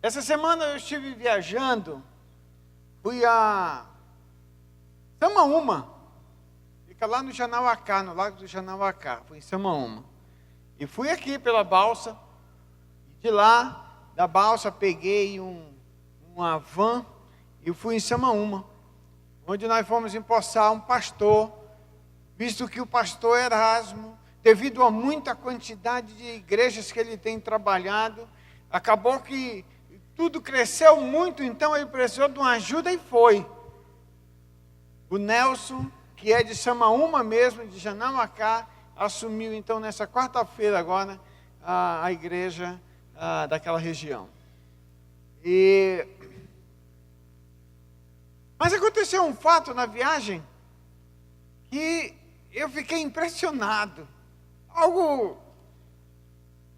Essa semana eu estive viajando, fui a Samaúma, fica lá no Janauacá, no Lago do Janauacá, fui em Samaúma. E fui aqui pela balsa, e de lá, da balsa, peguei uma van e fui em Samaúma, onde nós fomos empossar um pastor, visto que o pastor Erasmo, devido a muita quantidade de igrejas que ele tem trabalhado, acabou que tudo cresceu muito, então ele precisou de uma ajuda e foi. O Nelson, que é de Samaúma mesmo, de Janauacá, assumiu então nessa quarta-feira agora a igreja daquela região. Mas aconteceu um fato na viagem que eu fiquei impressionado, algo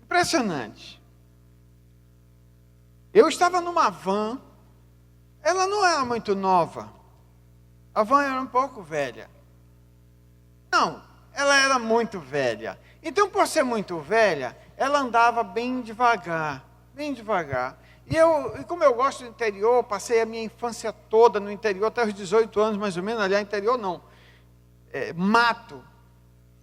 impressionante. Eu estava numa van, ela não era muito nova, a van era um pouco velha. Não, ela era muito velha. Então, por ser muito velha, ela andava bem devagar, bem devagar. E como eu gosto do interior, passei a minha infância toda no interior, até os 18 anos mais ou menos, aliás, interior não, mato,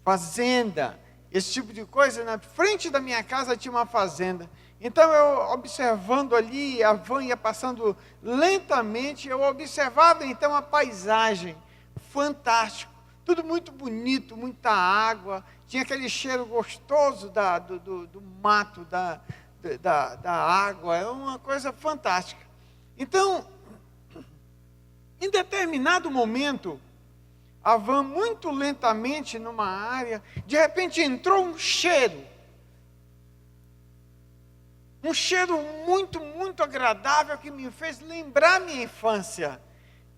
fazenda, esse tipo de coisa. Na frente da minha casa tinha uma fazenda. Então, eu observando ali, a van ia passando lentamente, eu observava então a paisagem, fantástico, tudo muito bonito, muita água, tinha aquele cheiro gostoso do mato, da água, é uma coisa fantástica. Então, em determinado momento, a van muito lentamente numa área, de repente entrou um cheiro muito, muito agradável, que me fez lembrar minha infância.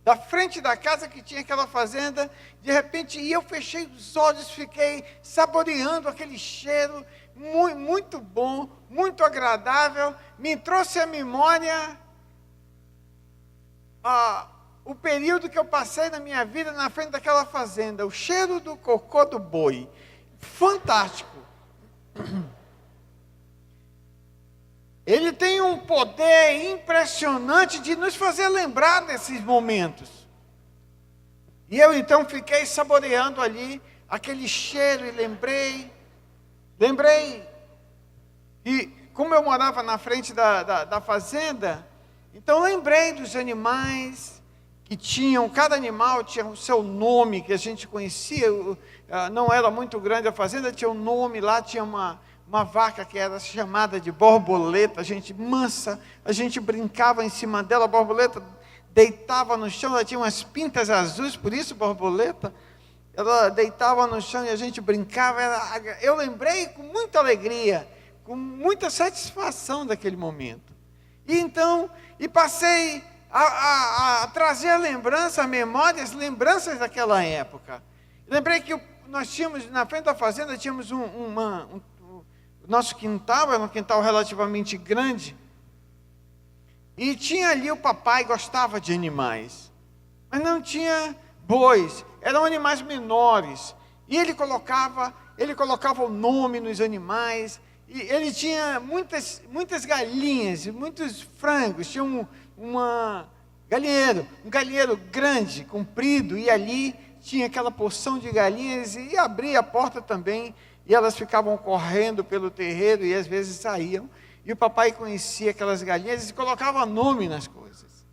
Da frente da casa que tinha aquela fazenda, de repente, e eu fechei os olhos, fiquei saboreando aquele cheiro, muito, muito bom, muito agradável, me trouxe à memória o período que eu passei na minha vida na frente daquela fazenda, o cheiro do cocô do boi, fantástico. Ele tem um poder impressionante de nos fazer lembrar desses momentos. E eu então fiquei saboreando ali aquele cheiro e lembrei, e como eu morava na frente da fazenda, então lembrei dos animais que tinham, cada animal tinha o seu nome, que a gente conhecia, não era muito grande a fazenda, tinha um nome lá, tinha uma vaca que era chamada de borboleta, a gente brincava em cima dela, a borboleta deitava no chão, ela tinha umas pintas azuis, por isso borboleta, ela deitava no chão e a gente brincava, eu lembrei com muita alegria, com muita satisfação daquele momento. E então, passei a trazer a lembrança, a memória, as lembranças daquela época. Lembrei que nós tínhamos, na frente da fazenda, tínhamos nosso quintal era um quintal relativamente grande, e tinha ali o papai gostava de animais, mas não tinha bois, eram animais menores, e ele colocava o nome nos animais, e ele tinha muitas galinhas, muitos frangos, tinha um galinheiro grande, comprido, e ali tinha aquela porção de galinhas, e abria a porta também, e elas ficavam correndo pelo terreiro e às vezes saíam. E o papai conhecia aquelas galinhas e colocava nome nas coisas.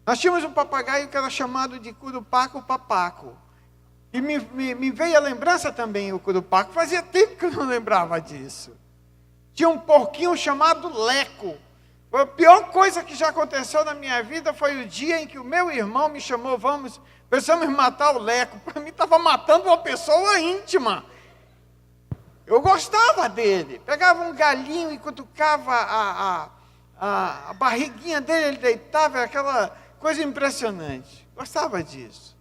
Nós tínhamos um papagaio que era chamado de curupaco papaco. E me veio a lembrança também o curupaco. Fazia tempo que eu não lembrava disso. Tinha um porquinho chamado Leco. A pior coisa que já aconteceu na minha vida foi o dia em que o meu irmão me chamou, precisamos matar o Leco. Para mim estava matando uma pessoa íntima. Eu gostava dele. Pegava um galinho e cutucava a barriguinha dele, ele deitava, era aquela coisa impressionante. Gostava disso.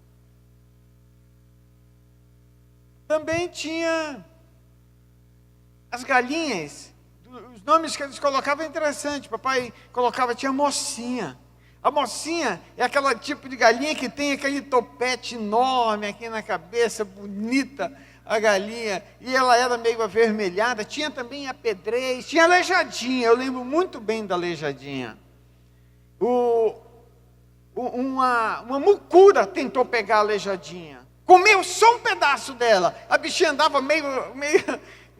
Também tinha as galinhas. Os nomes que eles colocavam é interessante. Papai colocava, tinha mocinha. A mocinha é aquele tipo de galinha que tem aquele topete enorme aqui na cabeça, bonita. a galinha, e ela era meio avermelhada. Tinha também a pedrez, tinha a aleijadinha, eu lembro muito bem da aleijadinha. Uma mucura tentou pegar a aleijadinha, comeu só um pedaço dela. A bichinha andava meio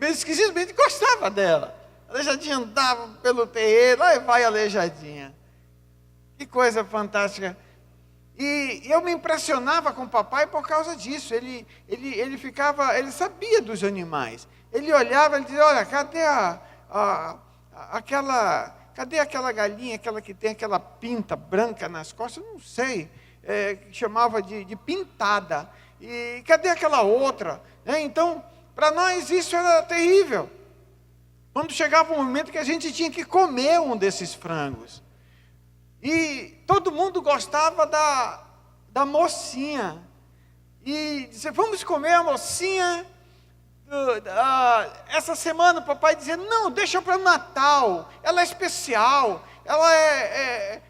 esquisito, mas gostava dela. A aleijadinha andava pelo terreiro, aí vai a aleijadinha. Que coisa fantástica. E eu me impressionava com o papai por causa disso. Ele sabia dos animais. Ele olhava e dizia: olha, cadê aquela galinha, aquela que tem aquela pinta branca nas costas? Eu não sei, chamava de pintada. E cadê aquela outra? Então, para nós isso era terrível. Quando chegava um momento que a gente tinha que comer um desses frangos. E todo mundo gostava da mocinha. E dizia: vamos comer a mocinha. Essa semana o papai dizia: não, deixa para o Natal. Ela é especial. Ela é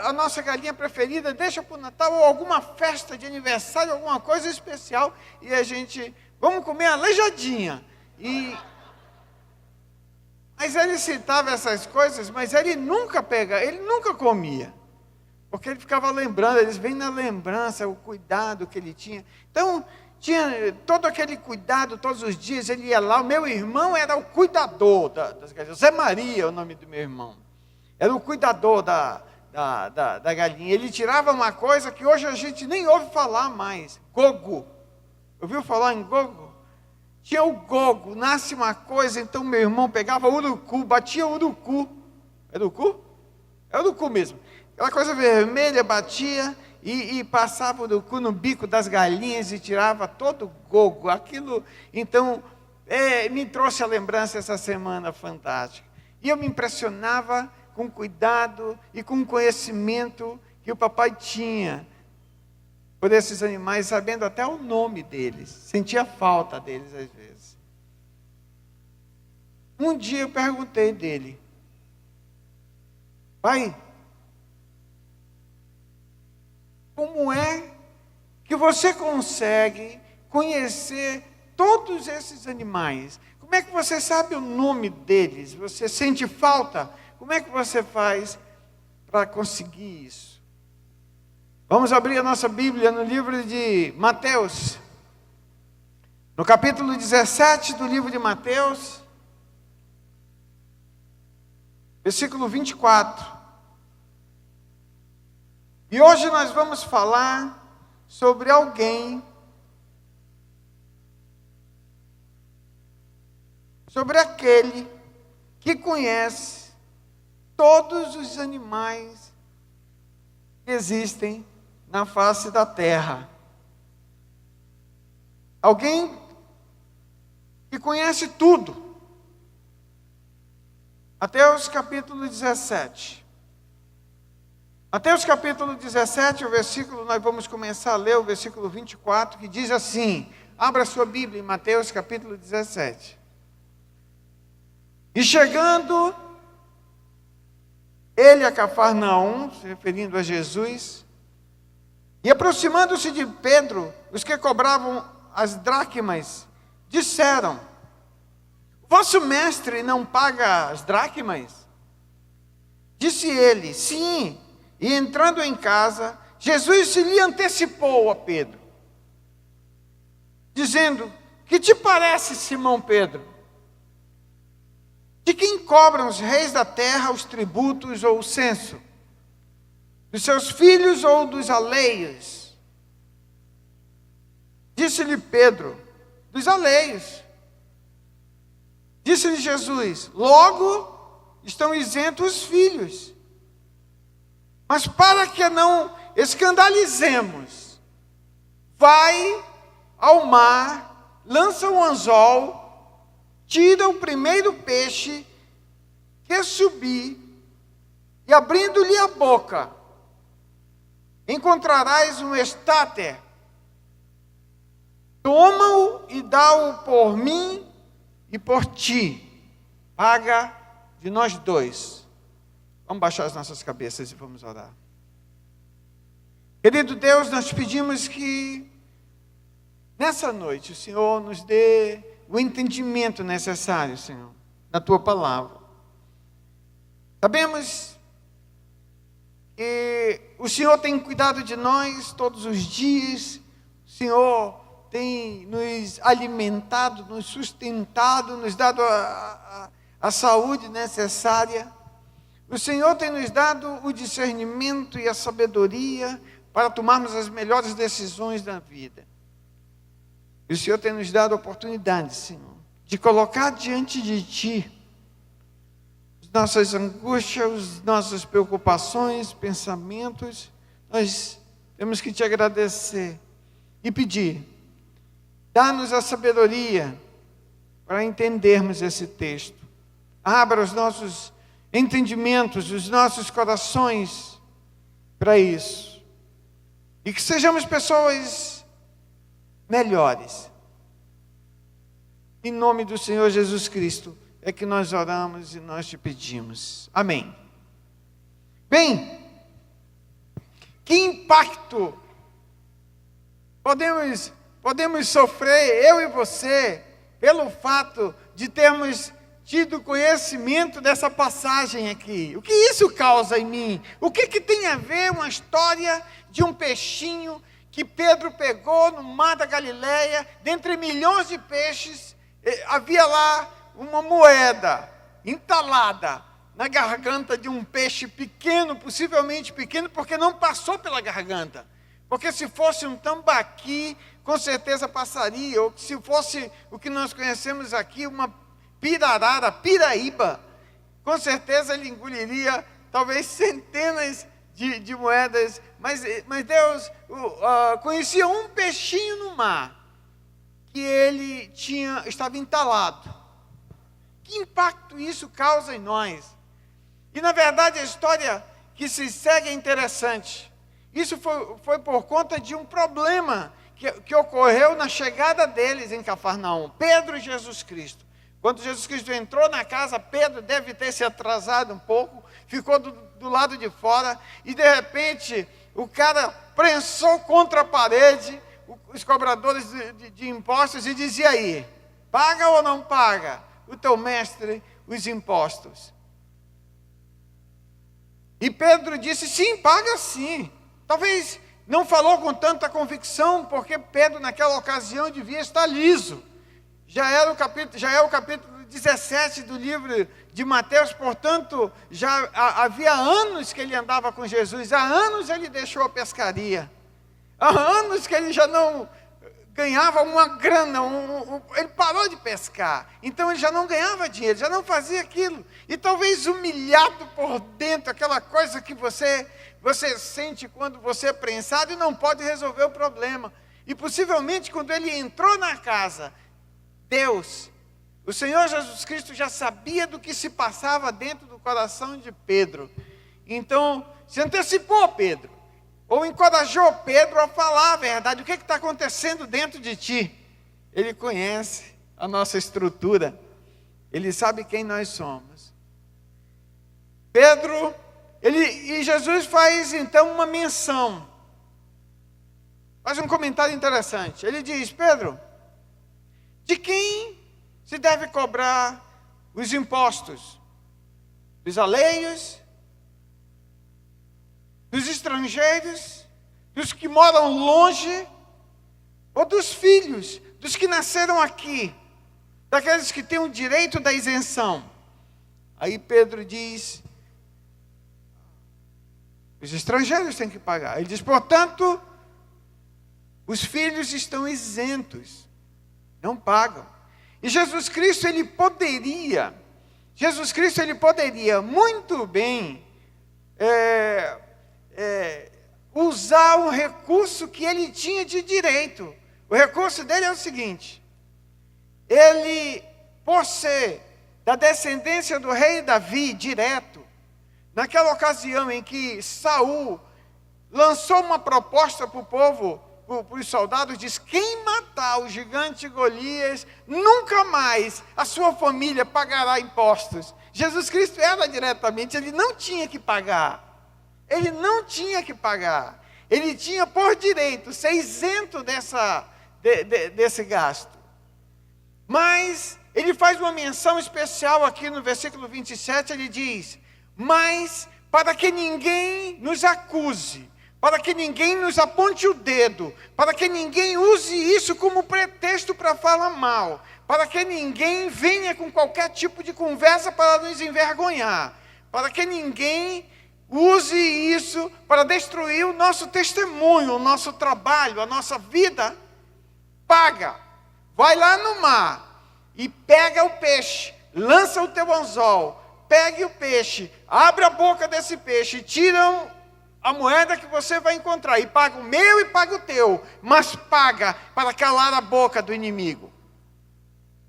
a nossa galinha preferida. Deixa para o Natal, ou alguma festa de aniversário, alguma coisa especial. E a gente, vamos comer a aleijadinha. Mas ele citava essas coisas, mas ele nunca comia. Porque ele ficava lembrando, eles vêm na lembrança, o cuidado que ele tinha. Então, tinha todo aquele cuidado, todos os dias ele ia lá. O meu irmão era o cuidador das galinhas. Zé Maria é o nome do meu irmão. Era o cuidador da galinha. Ele tirava uma coisa que hoje a gente nem ouve falar mais. Gogo. Ouviu falar em gogo? Tinha o gogo, nasce uma coisa, então meu irmão pegava urucu, batia urucu. É urucu? É urucu mesmo. Aquela coisa vermelha, batia e passava o urucu no bico das galinhas e tirava todo o gogo. Aquilo, então, me trouxe a lembrança essa semana fantástica. E eu me impressionava com o cuidado e com o conhecimento que o papai tinha por esses animais, sabendo até o nome deles. Sentia falta deles às vezes. Um dia eu perguntei dele: pai, como é que você consegue conhecer todos esses animais? Como é que você sabe o nome deles? Você sente falta? Como é que você faz para conseguir isso? Vamos abrir a nossa Bíblia no livro de Mateus, no capítulo 17 do livro de Mateus, versículo 24. E hoje nós vamos falar sobre alguém, sobre aquele que conhece todos os animais que existem na face da terra. Alguém que conhece tudo. Mateus capítulo 17. Mateus capítulo 17, o versículo, nós vamos começar a ler o versículo 24, que diz assim: abra sua Bíblia em Mateus capítulo 17. E chegando ele a Cafarnaum, se referindo a Jesus, e aproximando-se de Pedro, os que cobravam as dracmas, disseram: vosso mestre não paga as dracmas? Disse ele: sim. E entrando em casa, Jesus se lhe antecipou a Pedro, dizendo: que te parece, Simão Pedro? De quem cobram os reis da terra os tributos ou o censo? Dos seus filhos ou dos alheios? Disse-lhe Pedro: dos alheios. Disse-lhe Jesus: logo estão isentos os filhos. Mas para que não escandalizemos, vai ao mar, lança um anzol, tira o primeiro peixe que subir, e abrindo-lhe a boca, encontrarás um estáter. Toma-o e dá-o por mim e por ti. Paga de nós dois. Vamos baixar as nossas cabeças e vamos orar. Querido Deus, nós pedimos que nessa noite, o Senhor nos dê o entendimento necessário, Senhor, da Tua palavra. Sabemos que o Senhor tem cuidado de nós todos os dias, o Senhor tem nos alimentado, nos sustentado, nos dado a saúde necessária. O Senhor tem nos dado o discernimento e a sabedoria para tomarmos as melhores decisões da vida. E o Senhor tem nos dado a oportunidade, Senhor, de colocar diante de Ti as nossas angústias, as nossas preocupações, pensamentos. Nós temos que Te agradecer e pedir, dá-nos a sabedoria para entendermos esse texto. Abra os nossos entendimentos, os nossos corações para isso. E que sejamos pessoas melhores. Em nome do Senhor Jesus Cristo é que nós oramos e nós Te pedimos. Amém. Bem, que impacto podemos sofrer, eu e você, pelo fato de termos tido conhecimento dessa passagem aqui? O que isso causa em mim? O que tem a ver uma história de um peixinho que Pedro pegou no mar da Galileia, dentre milhões de peixes, havia lá uma moeda entalada na garganta de um peixe pequeno, possivelmente pequeno, porque não passou pela garganta. Porque se fosse um tambaqui, com certeza passaria, ou se fosse o que nós conhecemos aqui, uma pirarara, piraíba, com certeza ele engoliria talvez centenas de moedas, mas Deus conhecia um peixinho no mar, que ele estava entalado. Que impacto isso causa em nós? E na verdade a história que se segue é interessante. Isso foi por conta de um problema que ocorreu na chegada deles em Cafarnaum, Pedro e Jesus Cristo. Quando Jesus Cristo entrou na casa, Pedro deve ter se atrasado um pouco, ficou do lado de fora, e de repente o cara prensou contra a parede os cobradores de impostos e dizia aí, paga ou não paga o teu mestre os impostos? E Pedro disse, sim, paga sim. Talvez não falou com tanta convicção, porque Pedro naquela ocasião devia estar liso. Já é o capítulo 17 do livro de Mateus, portanto, já havia anos que ele andava com Jesus, há anos ele deixou a pescaria, há anos que ele já não ganhava uma grana, ele parou de pescar, então ele já não ganhava dinheiro, já não fazia aquilo, e talvez humilhado por dentro, aquela coisa que você sente quando você é prensado e não pode resolver o problema. E possivelmente quando ele entrou na casa, Deus, o Senhor Jesus Cristo já sabia do que se passava dentro do coração de Pedro. Então, se antecipou a Pedro, ou encorajou Pedro a falar a verdade. O que está acontecendo dentro de ti? Ele conhece a nossa estrutura, ele sabe quem nós somos. E Jesus faz então uma menção, faz um comentário interessante. Ele diz, Pedro, de quem se deve cobrar os impostos? Dos alheios? Dos estrangeiros? Dos que moram longe? Ou dos filhos? Dos que nasceram aqui? Daqueles que têm o direito da isenção? Aí Pedro diz, os estrangeiros têm que pagar. Ele diz, portanto, os filhos estão isentos. Não pagam. E Jesus Cristo, ele poderia muito bem usar um recurso que ele tinha de direito. O recurso dele é o seguinte, ele, por ser da descendência do rei Davi, direto, naquela ocasião em que Saul lançou uma proposta para o povo, para os soldados, diz, quem matar o gigante Golias, nunca mais a sua família pagará impostos. Jesus Cristo era diretamente, ele não tinha que pagar. Ele tinha por direito ser isento desse gasto. Mas ele faz uma menção especial aqui no versículo 27, ele diz: mas para que ninguém nos acuse, para que ninguém nos aponte o dedo, para que ninguém use isso como pretexto para falar mal, para que ninguém venha com qualquer tipo de conversa para nos envergonhar, para que ninguém use isso para destruir o nosso testemunho, o nosso trabalho, a nossa vida. Paga, vai lá no mar e pega o peixe, lança o teu anzol, pegue o peixe, abre a boca desse peixe, tira a moeda que você vai encontrar, e paga o meu e paga o teu, mas paga para calar a boca do inimigo.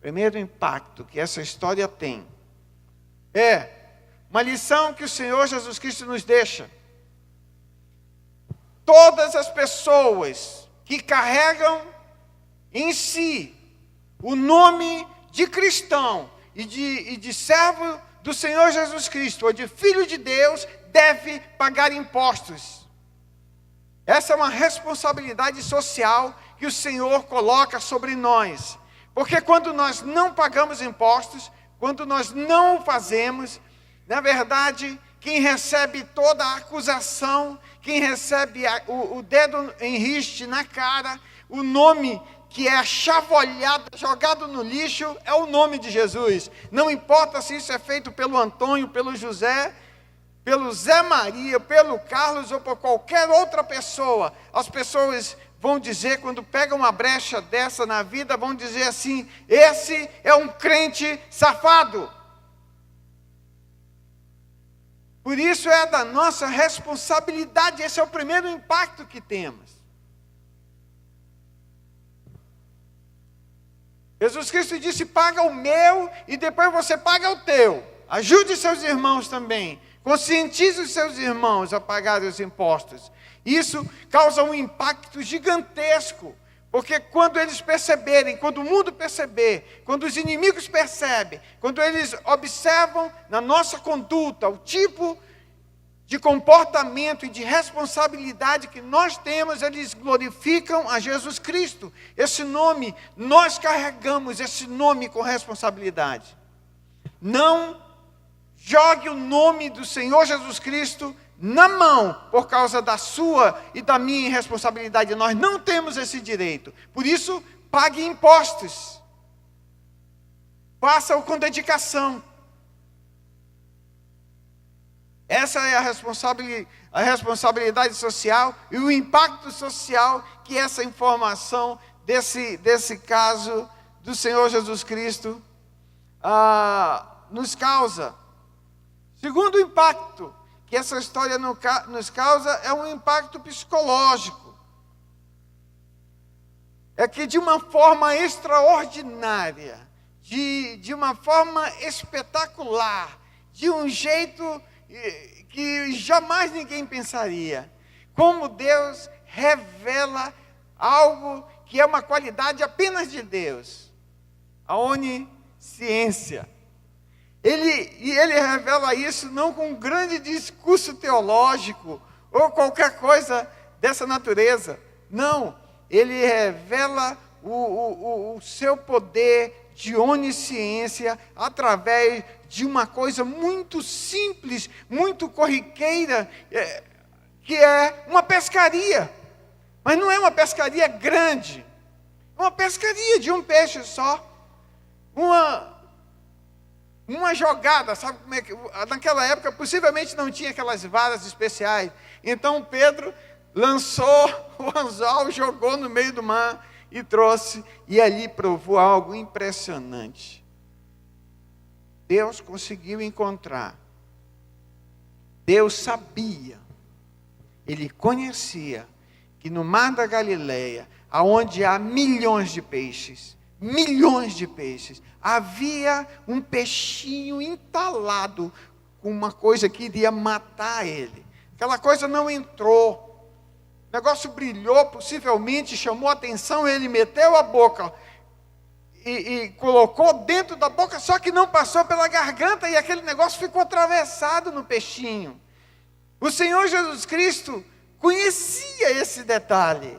Primeiro impacto que essa história tem é uma lição que o Senhor Jesus Cristo nos deixa. Todas as pessoas que carregam em si o nome de cristão e de servo do Senhor Jesus Cristo, ou de filho de Deus, deve pagar impostos. Essa é uma responsabilidade social que o Senhor coloca sobre nós. Porque quando nós não pagamos impostos, quando nós não o fazemos, na verdade, quem recebe toda a acusação, quem recebe o dedo em riste na cara, o nome que é chavolhado, jogado no lixo, é o nome de Jesus. Não importa se isso é feito pelo Antônio, pelo José, pelo Zé Maria, pelo Carlos ou por qualquer outra pessoa. As pessoas vão dizer, quando pegam uma brecha dessa na vida, vão dizer assim: esse é um crente safado. Por isso é da nossa responsabilidade, esse é o primeiro impacto que temos. Jesus Cristo disse: paga o meu e depois você paga o teu. Ajude seus irmãos também. Conscientize os seus irmãos a pagar os impostos. Isso causa um impacto gigantesco. Porque quando eles perceberem, quando o mundo perceber, quando os inimigos percebem, quando eles observam na nossa conduta o tipo de comportamento e de responsabilidade que nós temos, eles glorificam a Jesus Cristo. Esse nome, nós carregamos esse nome com responsabilidade. Não jogue o nome do Senhor Jesus Cristo na mão por causa da sua e da minha irresponsabilidade. Nós não temos esse direito. Por isso, pague impostos. Faça-o com dedicação. Essa é a responsabilidade social e o impacto social que essa informação desse caso do Senhor Jesus Cristo nos causa. Segundo impacto que essa história nos causa é um impacto psicológico. É que de uma forma extraordinária, de uma forma espetacular, de um jeito que jamais ninguém pensaria, como Deus revela algo que é uma qualidade apenas de Deus, a onisciência. Ele revela isso não com um grande discurso teológico ou qualquer coisa dessa natureza. Não, ele revela o seu poder de onisciência através de uma coisa muito simples, muito corriqueira, que é uma pescaria. Mas não é uma pescaria grande, é uma pescaria de um peixe só. Uma jogada, sabe como é que... Naquela época, possivelmente não tinha aquelas varas especiais. Então, Pedro lançou o anzol, jogou no meio do mar e trouxe. E ali provou algo impressionante. Deus conseguiu encontrar. Deus sabia. Ele conhecia que no mar da Galileia, aonde há milhões de peixes, havia um peixinho entalado com uma coisa que iria matar ele. Aquela coisa não entrou. O negócio brilhou, possivelmente chamou a atenção, ele meteu a boca e colocou dentro da boca, só que não passou pela garganta, e aquele negócio ficou atravessado no peixinho. O Senhor Jesus Cristo conhecia esse detalhe.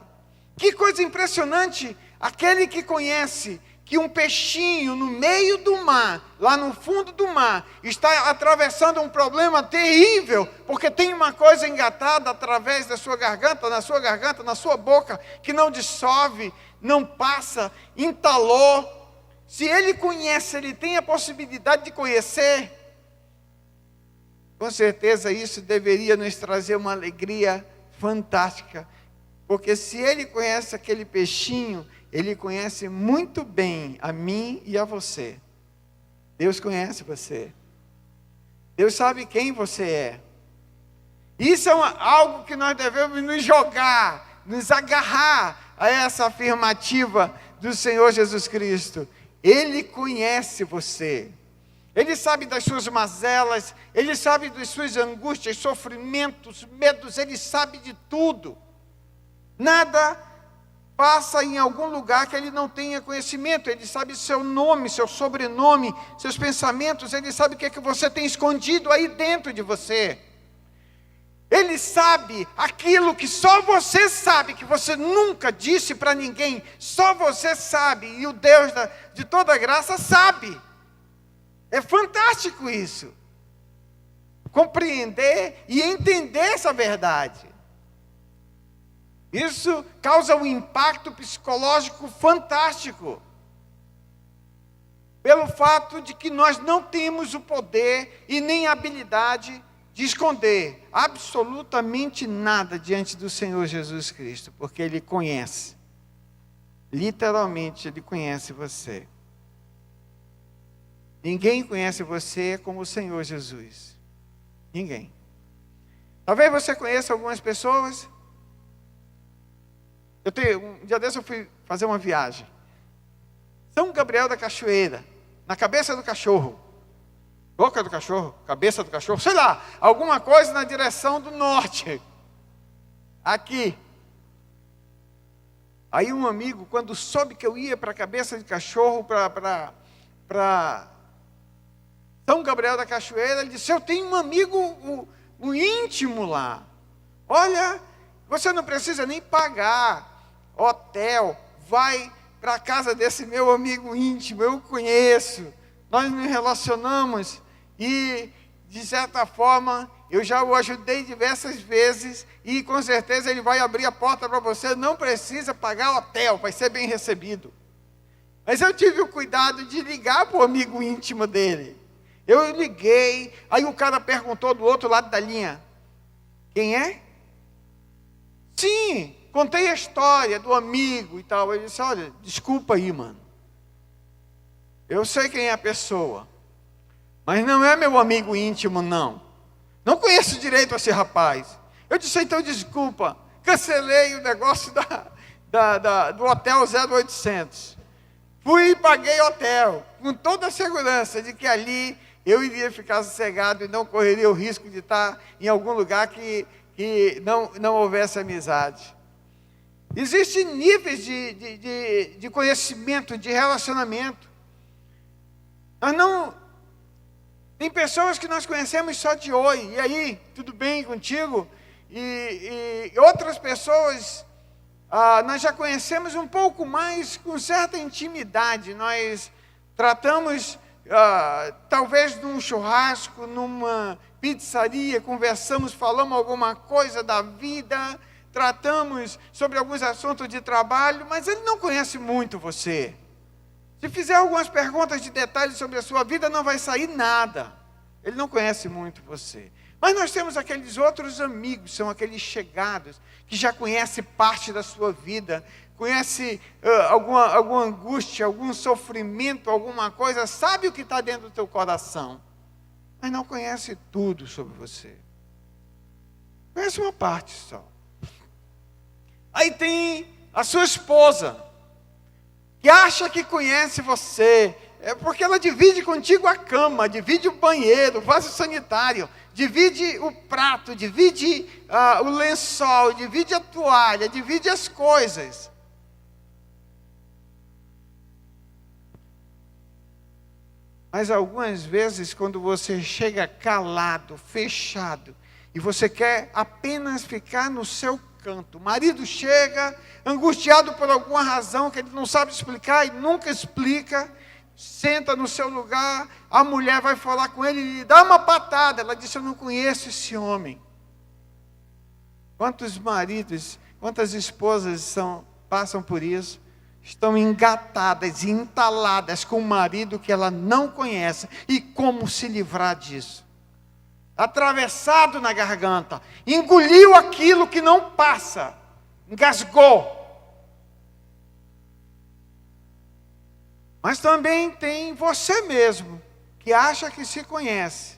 Que coisa impressionante! Aquele que conhece que um peixinho no meio do mar, lá no fundo do mar, está atravessando um problema terrível, porque tem uma coisa engatada através da sua garganta, na sua boca, que não dissolve, não passa, entalou. Se ele conhece, ele tem a possibilidade de conhecer, com certeza isso deveria nos trazer uma alegria fantástica, porque se ele conhece aquele peixinho, ele conhece muito bem a mim e a você. Deus conhece você. Deus sabe quem você é. Isso é algo que nós devemos nos jogar, nos agarrar a essa afirmativa do Senhor Jesus Cristo. Ele conhece você. Ele sabe das suas mazelas, Ele sabe das suas angústias, sofrimentos, medos, Ele sabe de tudo. Nada passa em algum lugar que Ele não tenha conhecimento. Ele sabe seu nome, seu sobrenome, seus pensamentos. Ele sabe o que é que você tem escondido aí dentro de você. Ele sabe aquilo que só você sabe, que você nunca disse para ninguém. Só você sabe, e o Deus de toda graça sabe. É fantástico isso. Compreender e entender essa verdade. Isso causa um impacto psicológico fantástico. Pelo fato de que nós não temos o poder e nem a habilidade de esconder absolutamente nada diante do Senhor Jesus Cristo, porque Ele conhece. Literalmente, Ele conhece você. Ninguém conhece você como o Senhor Jesus. Ninguém. Talvez você conheça algumas pessoas. Um dia desse eu fui fazer uma viagem. São Gabriel da Cachoeira, na cabeça do cachorro. Boca do cachorro, cabeça do cachorro, sei lá, alguma coisa na direção do norte. Aqui. Aí um amigo, quando soube que eu ia para a cabeça de cachorro, para São Gabriel da Cachoeira, ele disse: eu tenho um amigo um íntimo lá. Olha, você não precisa nem pagar hotel, vai para a casa desse meu amigo íntimo, eu o conheço, nós nos relacionamos e, de certa forma, eu já o ajudei diversas vezes e com certeza ele vai abrir a porta para você, não precisa pagar hotel, vai ser bem recebido. Mas eu tive o cuidado de ligar para o amigo íntimo dele. Eu liguei, aí o cara perguntou do outro lado da linha: quem é? Sim, contei a história do amigo e tal. Ele disse: olha, desculpa aí, mano. Eu sei quem é a pessoa, mas não é meu amigo íntimo, não. Não conheço direito esse rapaz. Eu disse: então desculpa, cancelei o negócio do hotel 0800. Fui e paguei hotel, com toda a segurança de que ali eu iria ficar sossegado e não correria o risco de estar em algum lugar que não houvesse amizade. Existem níveis de conhecimento, de relacionamento. Tem pessoas que nós conhecemos só de oi, e aí, tudo bem contigo? E outras pessoas, nós já conhecemos um pouco mais, com certa intimidade. Nós tratamos, talvez num churrasco, numa pizzaria, conversamos, falamos alguma coisa da vida, tratamos sobre alguns assuntos de trabalho, mas ele não conhece muito você. Se fizer algumas perguntas de detalhes sobre a sua vida, não vai sair nada. Ele não conhece muito você. Mas nós temos aqueles outros amigos, são aqueles chegados, que já conhecem parte da sua vida, conhece alguma angústia, algum sofrimento, alguma coisa, sabe o que está dentro do teu coração, mas não conhece tudo sobre você. Conhece uma parte só. Aí tem a sua esposa, que acha que conhece você, porque ela divide contigo a cama, divide o banheiro, o vaso sanitário, divide o prato, divide o lençol, divide a toalha, divide as coisas. Mas algumas vezes, quando você chega calado, fechado, e você quer apenas ficar no seu canto. O marido chega, angustiado por alguma razão que ele não sabe explicar e nunca explica, senta no seu lugar, a mulher vai falar com ele e lhe dá uma patada. Ela disse: eu não conheço esse homem. Quantos maridos, quantas esposas passam por isso? Estão engatadas e entaladas com um marido que ela não conhece. E como se livrar disso? Atravessado na garganta, engoliu aquilo que não passa, engasgou. Mas também tem você mesmo, que acha que se conhece.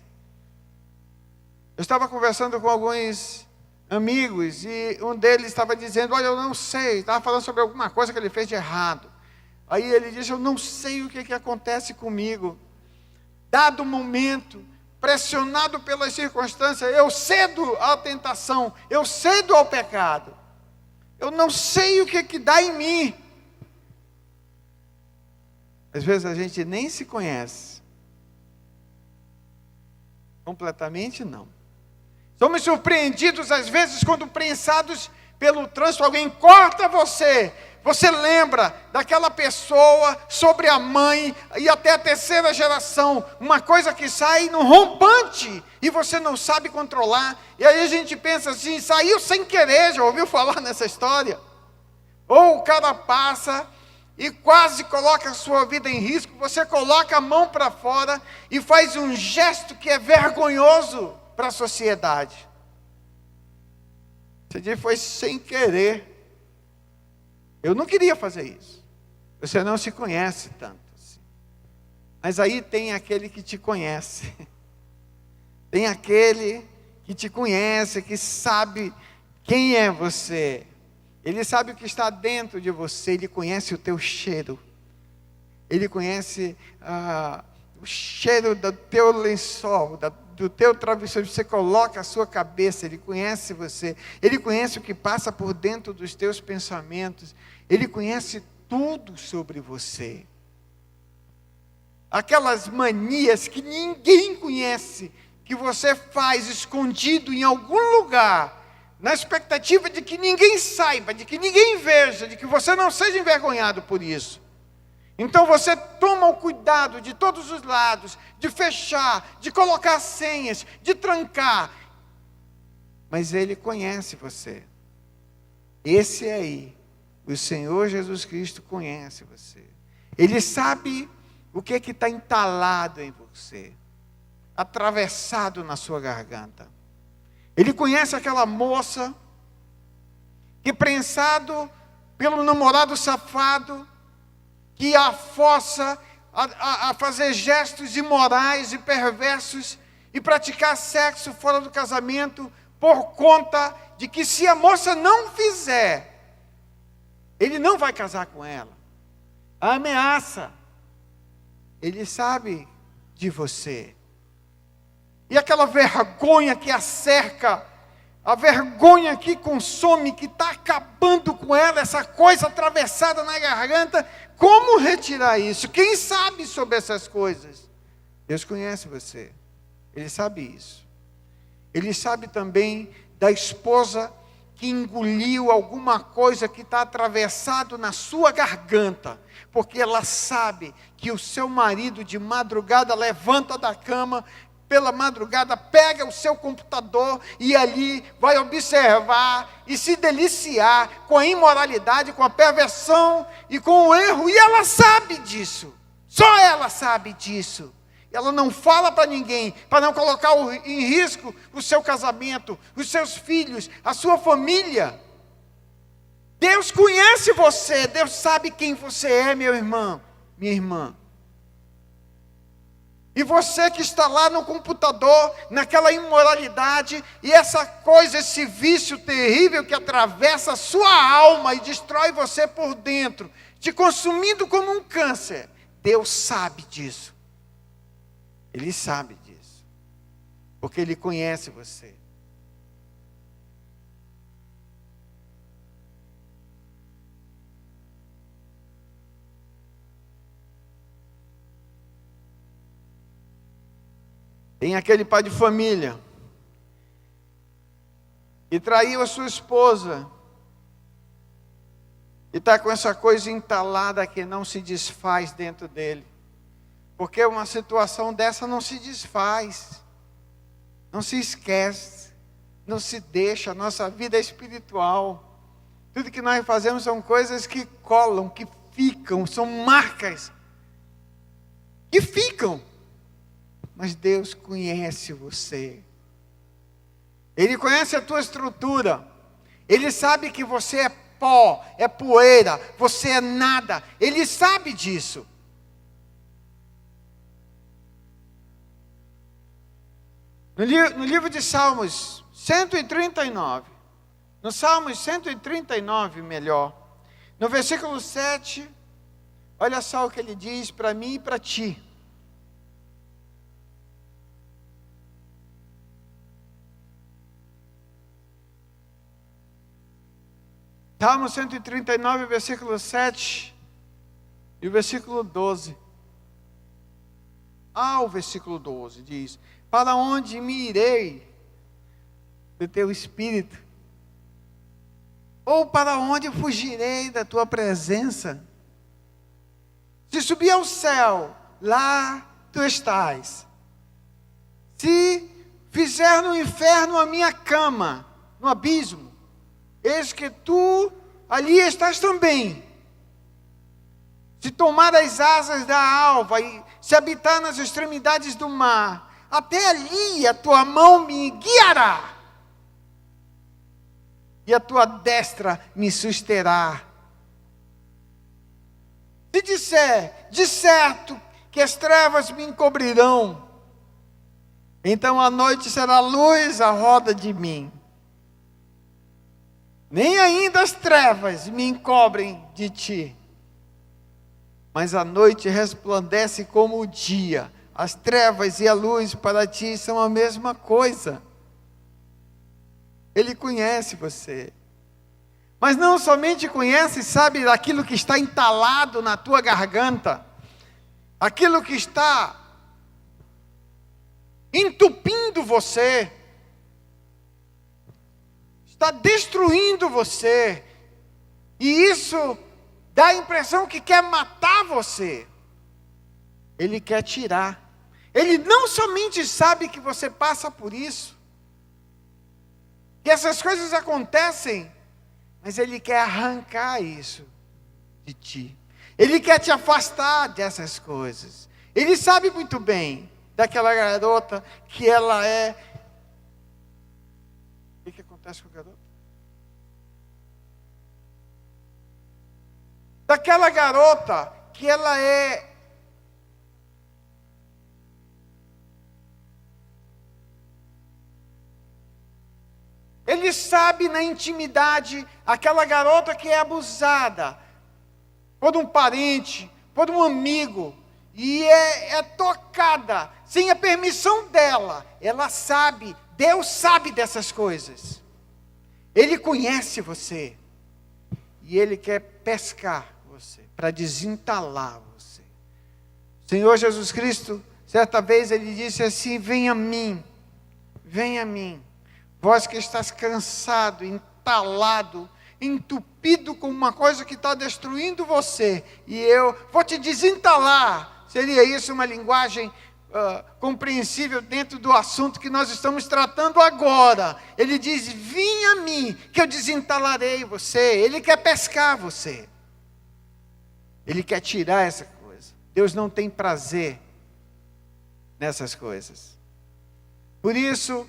Eu estava conversando com alguns amigos e um deles estava dizendo: olha, eu não sei, estava falando sobre alguma coisa que ele fez de errado. Aí ele disse: eu não sei o que acontece comigo. Dado o momento, pressionado pelas circunstâncias, eu cedo à tentação, eu cedo ao pecado. Eu não sei o que dá em mim. Às vezes a gente nem se conhece. Completamente não. Somos surpreendidos às vezes quando prensados pelo trânsito, alguém corta você. Você lembra daquela pessoa, sobre a mãe e até a terceira geração. Uma coisa que sai no rompante e você não sabe controlar. E aí a gente pensa assim: saiu sem querer. Já ouviu falar nessa história? Ou o cara passa e quase coloca a sua vida em risco. Você coloca a mão para fora e faz um gesto que é vergonhoso para a sociedade. Esse dia foi sem querer. Eu não queria fazer isso. Você não se conhece tanto assim. Mas aí tem aquele que te conhece. Tem aquele que te conhece, que sabe quem é você. Ele sabe o que está dentro de você. Ele conhece o teu cheiro. Ele conhece o cheiro do teu lençol, do teu travesseiro. Você coloca a sua cabeça. Ele conhece você. Ele conhece o que passa por dentro dos teus pensamentos. Ele conhece tudo sobre você. Aquelas manias que ninguém conhece, que você faz escondido em algum lugar, na expectativa de que ninguém saiba, de que ninguém veja, de que você não seja envergonhado por isso. Então você toma o cuidado de todos os lados, de fechar, de colocar senhas, de trancar. Mas Ele conhece você. Esse aí, o Senhor Jesus Cristo conhece você. Ele sabe o que está entalado em você, atravessado na sua garganta. Ele conhece aquela moça que, prensado pelo namorado safado, que a força a fazer gestos imorais e perversos e praticar sexo fora do casamento, por conta de que, se a moça não fizer, ele não vai casar com ela. A ameaça. Ele sabe de você. E aquela vergonha que a cerca, a vergonha que consome, que está acabando com ela, essa coisa atravessada na garganta, como retirar isso? Quem sabe sobre essas coisas? Deus conhece você. Ele sabe isso. Ele sabe também da esposa que engoliu alguma coisa que está atravessado na sua garganta, porque ela sabe que o seu marido de madrugada levanta da cama, pela madrugada pega o seu computador e ali vai observar e se deliciar com a imoralidade, com a perversão e com o erro, e ela sabe disso, só ela sabe disso. Ela não fala para ninguém, para não colocar em risco o seu casamento, os seus filhos, a sua família. Deus conhece você, Deus sabe quem você é, meu irmão, minha irmã. E você que está lá no computador, naquela imoralidade, e essa coisa, esse vício terrível que atravessa a sua alma e destrói você por dentro, te consumindo como um câncer. Deus sabe disso. Ele sabe disso, porque Ele conhece você. Tem aquele pai de família que traiu a sua esposa E está com essa coisa entalada que não se desfaz dentro dele. Porque uma situação dessa não se desfaz. Não se esquece. Não se deixa. A nossa vida é espiritual. Tudo que nós fazemos são coisas que colam, que ficam, são marcas. Que ficam. Mas Deus conhece você. Ele conhece a tua estrutura. Ele sabe que você é pó, é poeira, você é nada. Ele sabe disso. No livro de Salmos 139, no Salmos 139, melhor, no versículo 7, olha só o que ele diz para mim e para ti. Salmo 139, versículo 7 e o versículo 12. O versículo 12 diz: para onde me irei do teu espírito? Ou para onde fugirei da tua presença? Se subir ao céu, lá tu estás. Se fizer no inferno a minha cama, no abismo, eis que tu ali estás também. Se tomar as asas da alva e se habitar nas extremidades do mar, até ali a tua mão me guiará, e a tua destra me susterá. Se disser, de certo, que as trevas me encobrirão, então a noite será luz à roda de mim. Nem ainda as trevas me encobrem de ti. Mas a noite resplandece como o dia. As trevas e a luz para ti são a mesma coisa. Ele conhece você. Mas não somente conhece, sabe daquilo que está entalado na tua garganta. Aquilo que está entupindo você. Está destruindo você, e isso dá a impressão que quer matar você. Ele quer tirar. Ele não somente sabe que você passa por isso, que essas coisas acontecem, mas ele quer arrancar isso de ti. Ele quer te afastar dessas coisas. Ele sabe muito bem daquela garota que ela é... O que acontece com o garoto? Daquela garota que ela é... Ele sabe na intimidade, aquela garota que é abusada por um parente, por um amigo, e é tocada sem a permissão dela. Ela sabe, Deus sabe dessas coisas. Ele conhece você. E Ele quer pescar você, para desentalar você. O Senhor Jesus Cristo, certa vez Ele disse assim: venha a mim, vós que estás cansado, entalado, entupido com uma coisa que está destruindo você, e eu vou te desentalar. Seria isso uma linguagem compreensível dentro do assunto que nós estamos tratando agora? Ele diz: vim a mim, que eu desentalarei você. Ele quer pescar você. Ele quer tirar essa coisa. Deus não tem prazer nessas coisas. Por isso,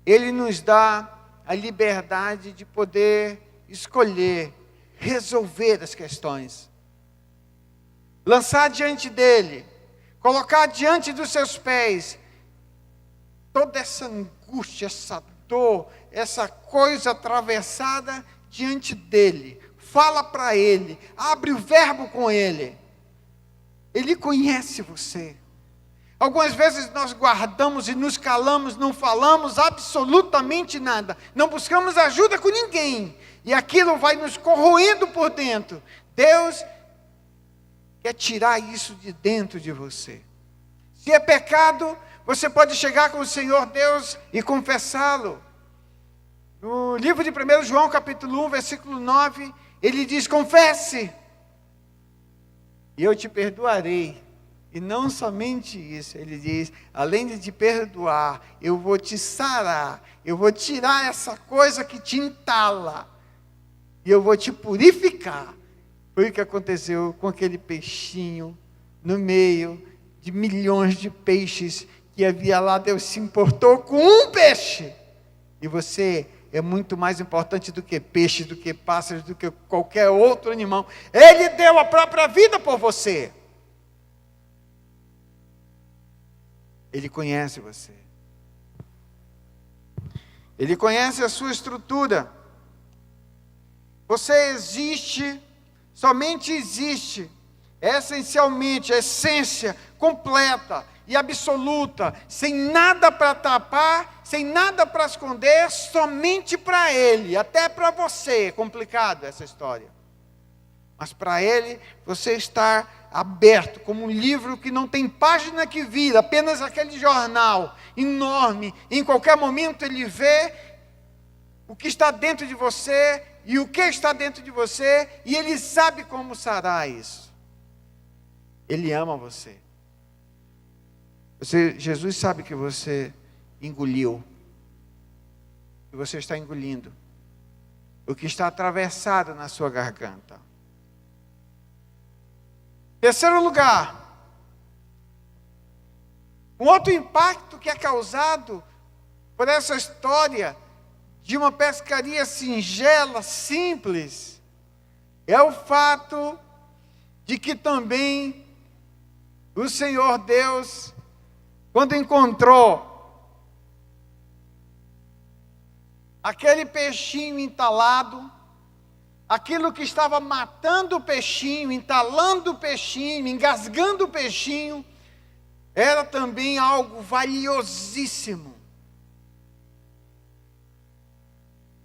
Ele nos dá a liberdade de poder escolher, resolver as questões, lançar diante dEle, colocar diante dos seus pés toda essa angústia, essa dor, essa coisa atravessada diante dEle. Fala para Ele, abre o verbo com Ele. Ele conhece você. Algumas vezes nós guardamos e nos calamos, não falamos absolutamente nada, não buscamos ajuda com ninguém, e aquilo vai nos corroendo por dentro. Deus quer tirar isso de dentro de você. Se é pecado, você pode chegar com o Senhor Deus e confessá-lo. No livro de 1 João, capítulo 1, versículo 9, ele diz: confesse, e eu te perdoarei. E não somente isso, ele diz: além de te perdoar, eu vou te sarar, eu vou tirar essa coisa que te entala, e eu vou te purificar. Foi o que aconteceu com aquele peixinho, no meio de milhões de peixes que havia lá. Deus se importou com um peixe, e você é muito mais importante do que peixe, do que pássaros, do que qualquer outro animal. Ele deu a própria vida por você. Ele conhece você. Ele conhece a sua estrutura. Você existe, somente existe, essencialmente, a essência completa e absoluta, sem nada para tapar, sem nada para esconder, somente para Ele. Até para você é complicado essa história, mas para Ele você está aberto, como um livro que não tem página que vira, apenas aquele jornal enorme. Em qualquer momento Ele vê o que está dentro de você e o que está dentro de você, e Ele sabe como sarar isso. Ele ama você. Jesus sabe que você engoliu, que você está engolindo o que está atravessado na sua garganta. Terceiro lugar, um outro impacto que é causado por essa história de uma pescaria singela, simples, é o fato de que também o Senhor Deus, quando encontrou aquele peixinho entalado, aquilo que estava matando o peixinho, entalando o peixinho, engasgando o peixinho, era também algo valiosíssimo.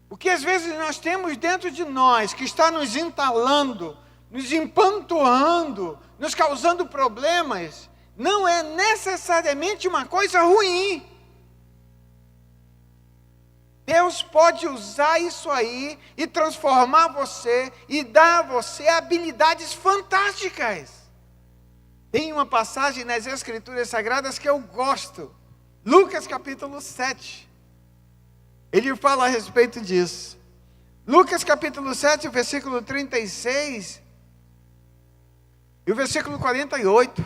O que às vezes nós temos dentro de nós, que está nos entalando, nos empanturrando, nos causando problemas, não é necessariamente uma coisa ruim. Deus pode usar isso aí e transformar você e dar a você habilidades fantásticas. Tem uma passagem nas Escrituras Sagradas que eu gosto. Lucas capítulo 7. Ele fala a respeito disso. Lucas capítulo 7, o versículo 36 e o versículo 48.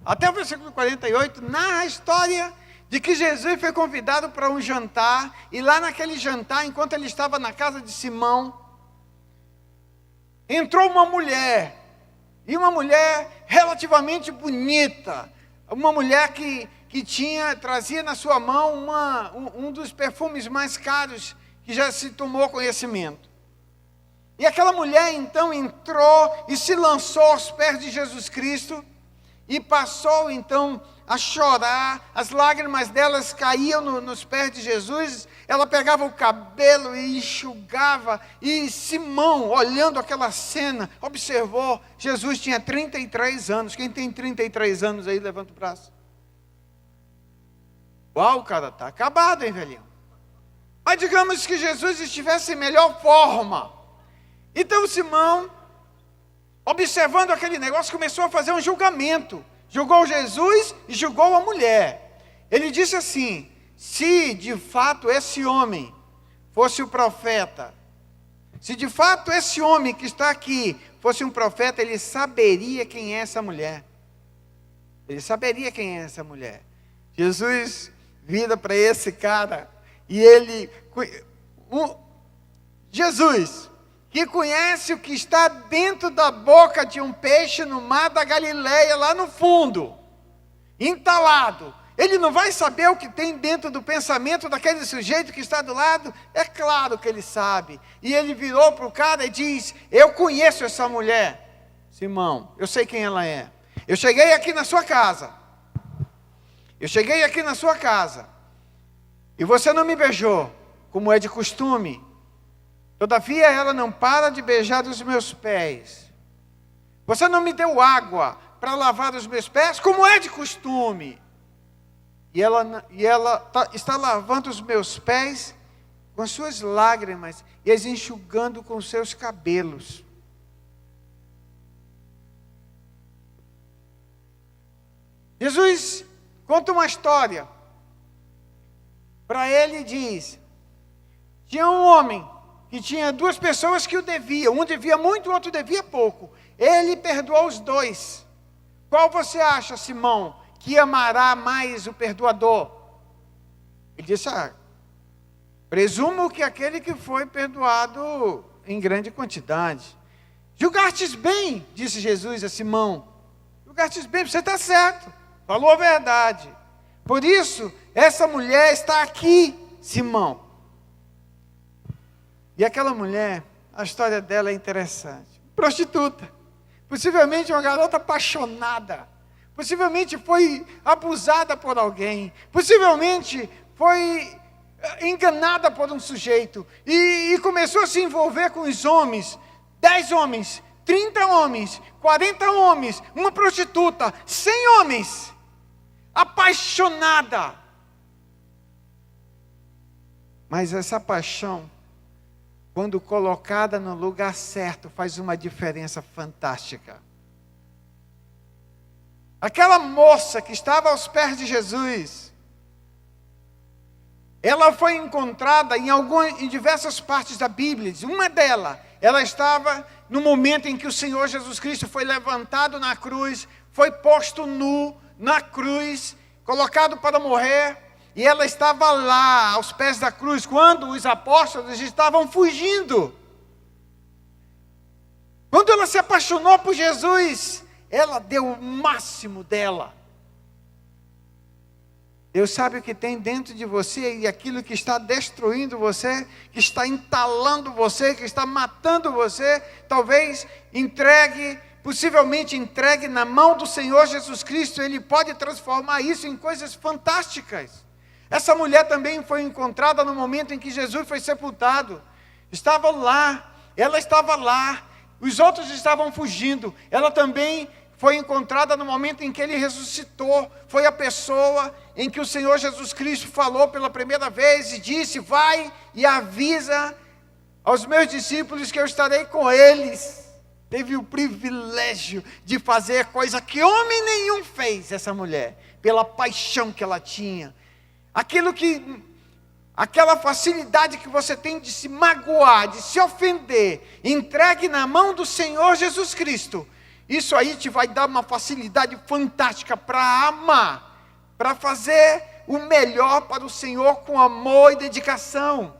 Até o versículo 48 narra a história de que Jesus foi convidado para um jantar, e lá naquele jantar, enquanto ele estava na casa de Simão, entrou uma mulher, e uma mulher relativamente bonita, uma mulher que trazia na sua mão um dos perfumes mais caros que já se tomou conhecimento. E aquela mulher então entrou e se lançou aos pés de Jesus Cristo, e passou então a chorar, as lágrimas delas caíam nos pés de Jesus, ela pegava o cabelo e enxugava, e Simão, olhando aquela cena, observou, Jesus tinha 33 anos, quem tem 33 anos aí, levanta o braço. Uau, o cara está acabado, hein, velhinho? Mas digamos que Jesus estivesse em melhor forma, então Simão, observando aquele negócio, começou a fazer um julgamento. Julgou Jesus e julgou a mulher. Ele disse assim: se de fato esse homem fosse o profeta, se de fato esse homem que está aqui fosse um profeta, ele saberia quem é essa mulher. Ele saberia quem é essa mulher. Jesus vira para esse cara e ele... Jesus, que conhece o que está dentro da boca de um peixe no mar da Galileia, lá no fundo, entalado, ele não vai saber o que tem dentro do pensamento daquele sujeito que está do lado? É claro que ele sabe. E ele virou para o cara e diz: eu conheço essa mulher, Simão, eu sei quem ela é. Eu cheguei aqui na sua casa, e você não me beijou, como é de costume. Todavia ela não para de beijar os meus pés. Você não me deu água para lavar os meus pés, como é de costume. E ela está lavando os meus pés com as suas lágrimas e as enxugando com os seus cabelos. Jesus conta uma história. Para ele diz, tinha um homem que tinha duas pessoas que o deviam. Um devia muito, o outro devia pouco. Ele perdoou os dois. Qual você acha, Simão, que amará mais o perdoador? Ele disse, presumo que aquele que foi perdoado em grande quantidade. Julgastes bem, disse Jesus a Simão. Julgastes bem, você está certo, falou a verdade. Por isso, essa mulher está aqui, Simão. E aquela mulher, a história dela é interessante. Prostituta, possivelmente uma garota apaixonada, possivelmente foi abusada por alguém, possivelmente foi enganada por um sujeito, e começou a se envolver com os homens, 10 homens, 30 homens, 40 homens, uma prostituta, 100 homens, apaixonada. Mas essa paixão, quando colocada no lugar certo, faz uma diferença fantástica. Aquela moça que estava aos pés de Jesus, ela foi encontrada em diversas partes da Bíblia. Uma delas, ela estava no momento em que o Senhor Jesus Cristo foi levantado na cruz, foi posto nu na cruz, colocado para morrer, e ela estava lá, aos pés da cruz, quando os apóstolos estavam fugindo. Quando ela se apaixonou por Jesus, ela deu o máximo dela. Deus sabe o que tem dentro de você, e aquilo que está destruindo você, que está entalando você, que está matando você, talvez possivelmente entregue na mão do Senhor Jesus Cristo. Ele pode transformar isso em coisas fantásticas. Essa mulher também foi encontrada no momento em que Jesus foi sepultado. Ela estava lá, os outros estavam fugindo. Ela também foi encontrada no momento em que ele ressuscitou. Foi a pessoa em que o Senhor Jesus Cristo falou pela primeira vez e disse: vai e avisa aos meus discípulos que eu estarei com eles. Teve o privilégio de fazer coisa que homem nenhum fez, essa mulher, pela paixão que ela tinha. Aquela facilidade que você tem de se magoar, de se ofender, entregue na mão do Senhor Jesus Cristo. Isso aí te vai dar uma facilidade fantástica para amar, para fazer o melhor para o Senhor com amor e dedicação.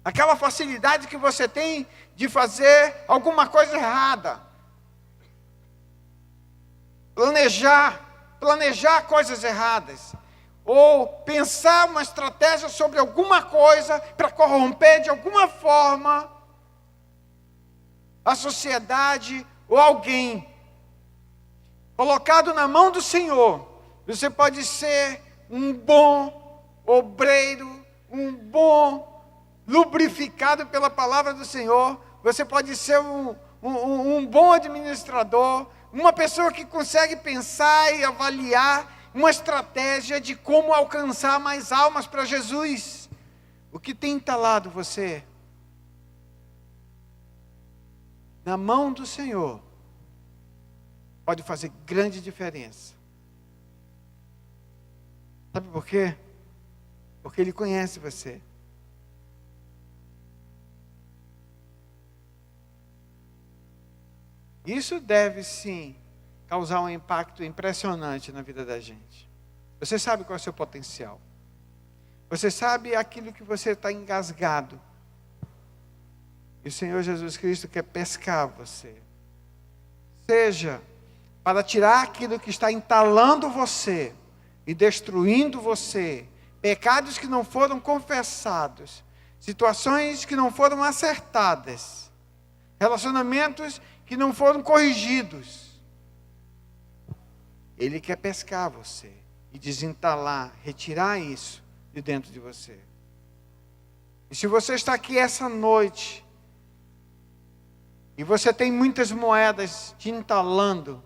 Aquela facilidade que você tem de fazer alguma coisa errada. Planejar coisas erradas. Ou pensar uma estratégia sobre alguma coisa para corromper de alguma forma a sociedade ou alguém. Colocado na mão do Senhor, você pode ser um bom obreiro, um bom lubrificado pela palavra do Senhor. Você pode ser um bom administrador, uma pessoa que consegue pensar e avaliar uma estratégia de como alcançar mais almas para Jesus. O que tem entalado você na mão do Senhor pode fazer grande diferença. Sabe por quê? Porque Ele conhece você. Isso deve sim causar um impacto impressionante na vida da gente. Você sabe qual é o seu potencial. Você sabe aquilo que você está engasgado. E o Senhor Jesus Cristo quer pescar você. Seja para tirar aquilo que está entalando você e destruindo você, pecados que não foram confessados, situações que não foram acertadas, relacionamentos que não foram corrigidos. Ele quer pescar você e desentalar, retirar isso de dentro de você. E se você está aqui essa noite e você tem muitas moedas te entalando,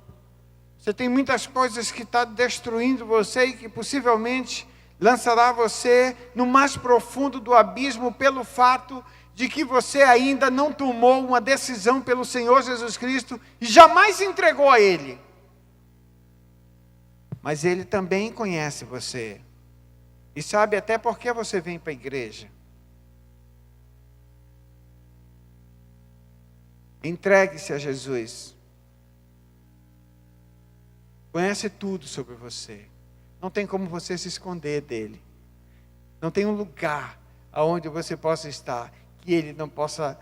você tem muitas coisas que estão destruindo você e que possivelmente lançará você no mais profundo do abismo pelo fato de que você ainda não tomou uma decisão pelo Senhor Jesus Cristo e jamais entregou a Ele. mas Ele também conhece você. E sabe até por que você vem para a igreja. Entregue-se a Jesus. Conhece tudo sobre você. Não tem como você se esconder dele. Não tem um lugar aonde você possa estar que ele não possa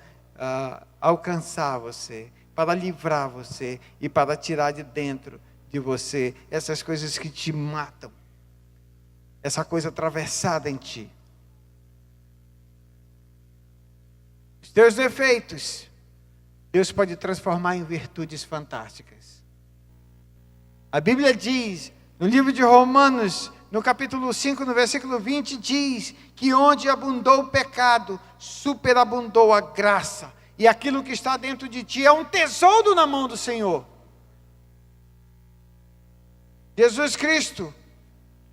alcançar você, para livrar você e para tirar de dentro de você essas coisas que te matam, essa coisa atravessada em ti. Os teus defeitos, Deus pode transformar em virtudes fantásticas. A Bíblia diz, no livro de Romanos, no capítulo 5, no versículo 20, diz que onde abundou o pecado, superabundou a graça. E aquilo que está dentro de ti é um tesouro na mão do Senhor. Jesus Cristo,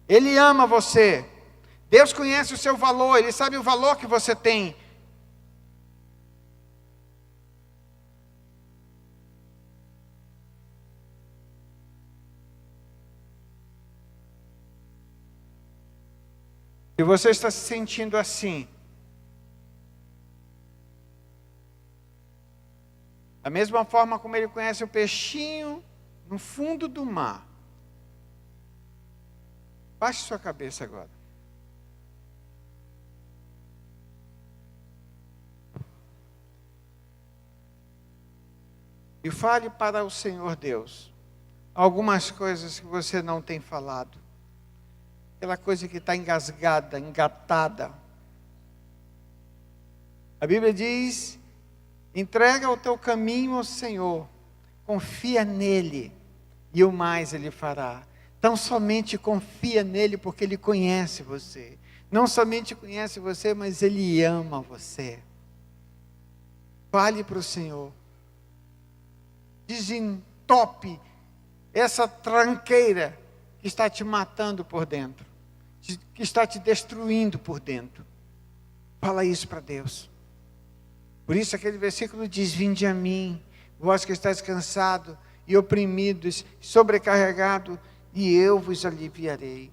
Ele ama você. Deus conhece o seu valor, Ele sabe o valor que você tem. Se você está se sentindo assim, da mesma forma como Ele conhece o peixinho no fundo do mar, baixe sua cabeça agora. E fale para o Senhor Deus algumas coisas que você não tem falado. Aquela coisa que está engasgada, engatada. A Bíblia diz, entrega o teu caminho ao Senhor, confia nele, e o mais Ele fará. Tão somente confia nele, porque Ele conhece você. Não somente conhece você, mas Ele ama você. Fale para o Senhor. Desentope essa tranqueira que está te matando por dentro, que está te destruindo por dentro. Fala isso para Deus. Por isso aquele versículo diz, vinde a mim, vós que estáis cansados e oprimidos, sobrecarregados, e eu vos aliviarei.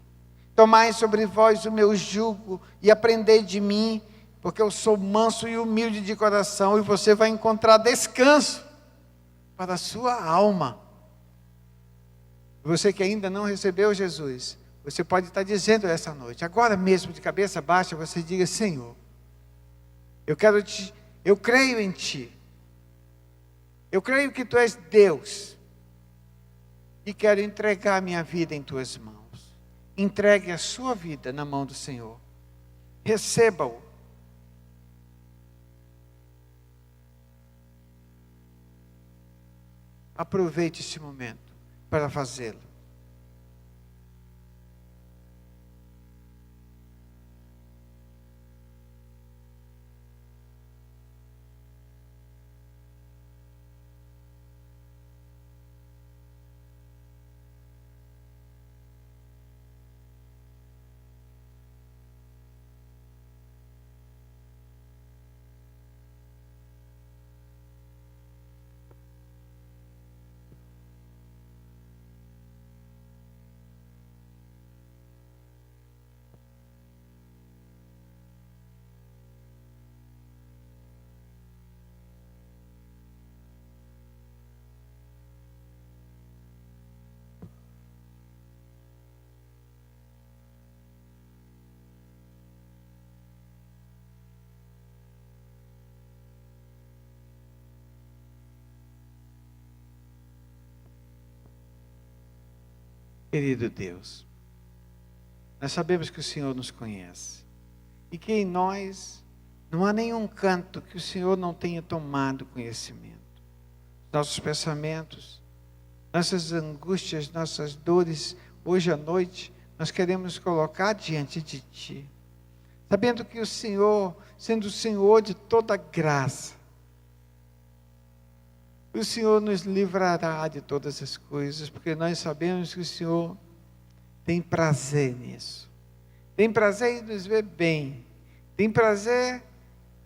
Tomai sobre vós o meu jugo e aprendei de mim, porque eu sou manso e humilde de coração, e você vai encontrar descanso para a sua alma. Você que ainda não recebeu Jesus, você pode estar dizendo essa noite, agora mesmo de cabeça baixa, você diga, Senhor, eu creio em Ti. Eu creio que Tu és Deus. E quero entregar minha vida em Tuas mãos. Entregue a sua vida na mão do Senhor. Receba-o. Aproveite este momento para fazê-lo. Querido Deus, nós sabemos que o Senhor nos conhece e que em nós não há nenhum canto que o Senhor não tenha tomado conhecimento. Nossos pensamentos, nossas angústias, nossas dores, hoje à noite, nós queremos colocar diante de Ti, sabendo que o Senhor, sendo o Senhor de toda graça, o Senhor nos livrará de todas as coisas, porque nós sabemos que o Senhor tem prazer nisso. Tem prazer em nos ver bem. Tem prazer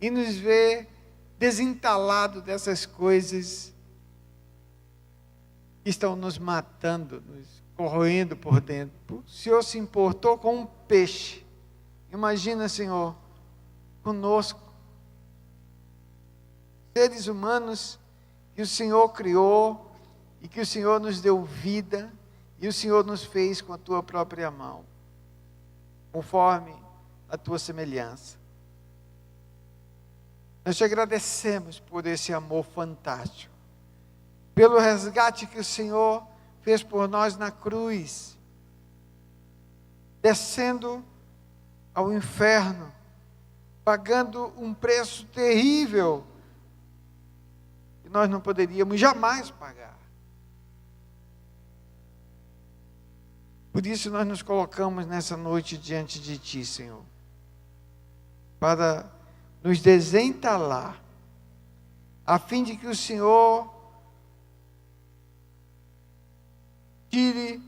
em nos ver desentalado dessas coisas que estão nos matando, nos corroendo por dentro. O Senhor se importou com um peixe. Imagina, Senhor, conosco, seres humanos que o Senhor criou e que o Senhor nos deu vida e o Senhor nos fez com a tua própria mão, conforme a tua semelhança. Nós te agradecemos por esse amor fantástico, pelo resgate que o Senhor fez por nós na cruz, descendo ao inferno, pagando um preço terrível que nós não poderíamos jamais pagar. Por isso nós nos colocamos nessa noite diante de Ti, Senhor, para nos desentalar, a fim de que o Senhor tire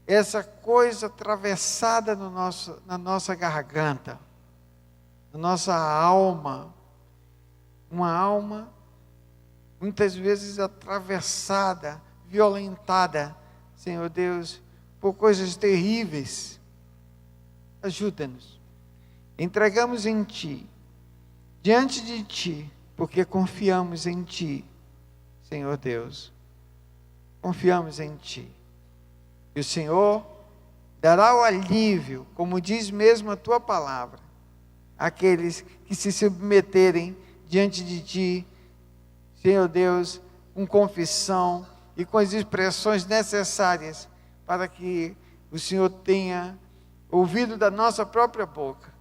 essa coisa atravessada na nossa garganta, na nossa alma, uma alma muitas vezes atravessada, violentada, Senhor Deus, por coisas terríveis. Ajuda-nos. Entregamos em Ti, diante de Ti, porque confiamos em Ti, Senhor Deus. Confiamos em Ti. E o Senhor dará o alívio, como diz mesmo a Tua palavra, àqueles que se submeterem diante de Ti, Senhor Deus, com confissão e com as expressões necessárias para que o Senhor tenha ouvido da nossa própria boca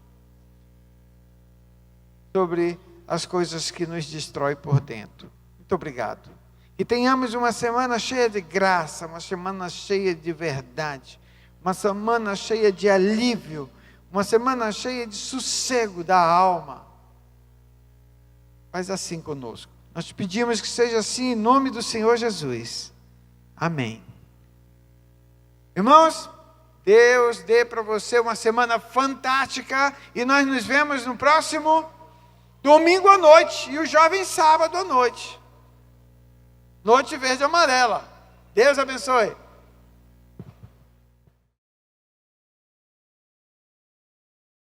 sobre as coisas que nos destroem por dentro. Muito obrigado. Que tenhamos uma semana cheia de graça, uma semana cheia de verdade, uma semana cheia de alívio, uma semana cheia de sossego da alma. Faz assim conosco. Nós te pedimos que seja assim em nome do Senhor Jesus. Amém. Irmãos, Deus dê para você uma semana fantástica e nós nos vemos no próximo domingo à noite e o jovem sábado à noite. Noite verde e amarela. Deus abençoe.